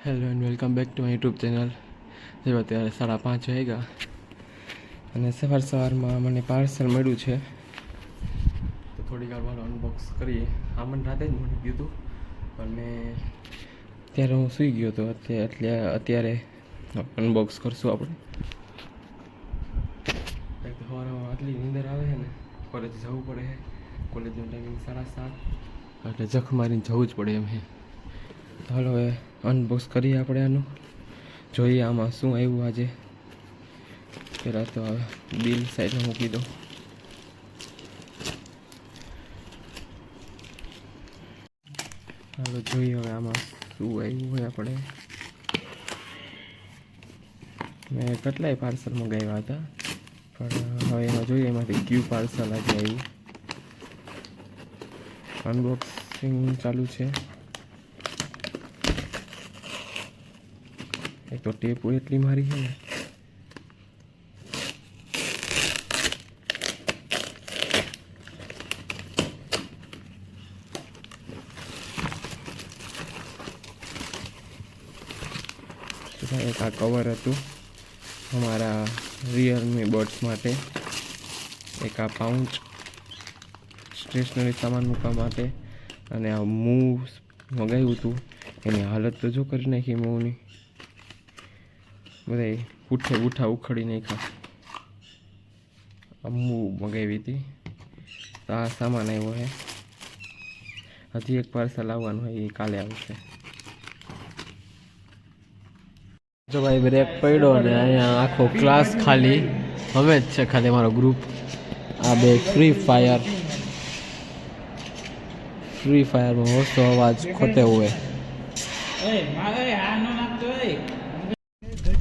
Hello and welcome back to my YouTube channel. જેવા અત્યારે 5:30 વાગ્યા અને સવારમાં મને પાર્સલ મળ્યું છે, તો થોડી વાર વાળો અનબોક્સ કરીએ. આ મને રાતે જ મળી ગયું હતું, પણ મેં ત્યારે હું સૂઈ ગયો હતો, એટલે અત્યારે અનબોક્સ કરશું આપણે. સવારમાં આટલી નીંદર આવે છે ને, કોલેજ જવું પડે છે. કોલેજનો ટાઈમિંગ 7:30, એટલે જખ મારીને જવું જ પડે એમ છે. ચાલો હવે અનબોક્સ કરીએ આપણે આનું, જોઈએ આમાં શું આવ્યું આજે. પહેલાં તો બિલ સાઈડમાં મૂકી દો. ચાલો જોઈએ હવે આમાં શું આવ્યું હોય. આપણે મેં કેટલાય પાર્સલ મંગાવ્યા હતા, પણ હવે એમાં જોઈએ એમાંથી ક્યુ પાર્સલ આજે આવ્યું. અનબોક્સિંગ ચાલુ છે. એક તો ટેપ એટલી મારી છે ને, એક આ કવર હતું અમારા રિયલમી બડ્સ માટે, એક આ પાઉચ સ્ટેશનરી સામાન મૂકવા માટે, અને આ મૂવ મંગાવ્યું હતું એની હાલત તો જો કરી નાખી મૂવની, બધા બૂઠા ઉખડી નાખ્યા. આ મૂવ મંગાવી હતી, તો આ સામાન આવ્યો છે. હજી એક પાર્સલ આવવાનું હોય, એ કાલે આવશે. જો ભાઈ બ્રેક પડ્યો અને અહીંયા આખો ક્લાસ ખાલી અમે જ છે, ખાલી અમારો ગ્રુપ. આ બે ફ્રી ફાયરમાં હોશો અવાજ ખોતે હોય.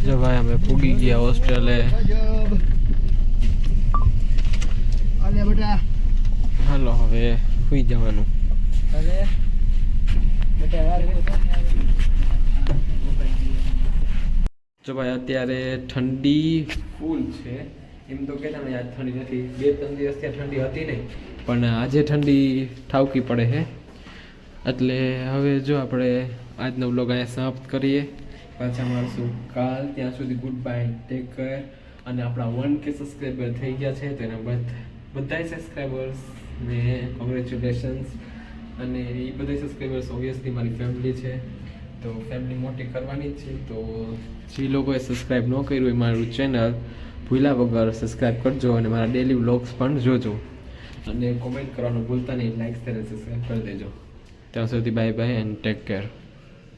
જો ભાઈ અમે પૂગી ગયા હોસ્ટેલે. હાલો હવે સુઈ જવાનું. જો ભાઈ અત્યારે ઠંડી ફૂલ છે. એમ તો કહેતા ને આજ ઠંડી નથી, 2-3 દિવસ ત્યાં ઠંડી હતી નહીં, પણ આજે ઠંડી ઠાવકી પડે છે. એટલે હવે જો આપણે આજનો વ્લોગ અહીંયા સમાપ્ત કરીએ. પાછા મળશું કાલ. ત્યાં સુધી ગુડ બાય, ટેક કેર. અને આપણા 1K સબસ્ક્રાઈબર થઈ ગયા છે, તો એના બધા સબસ્ક્રાઈબર્સને કોંગ્રેચ્યુલેશન્સ. અને એ બધા સબસ્ક્રાઈબર્સ ઓબ્વિયસલી મારી ફેમિલી છે, તો ફેમિલી મોટી કરવાની જ છે. તો જે લોકોએ સબસ્ક્રાઈબ ન કર્યું હોય મારું ચેનલ, ભૂલ્યા વગર સબસ્ક્રાઈબ કરજો, અને મારા ડેલી વ્લોગ્સ પણ જોજો, અને કોમેન્ટ કરવાનું ભૂલતા નહીં. લાઈક અને સબસ્ક્રાઈબ કરી દેજો. ત્યાં સુધી bye bye and take care.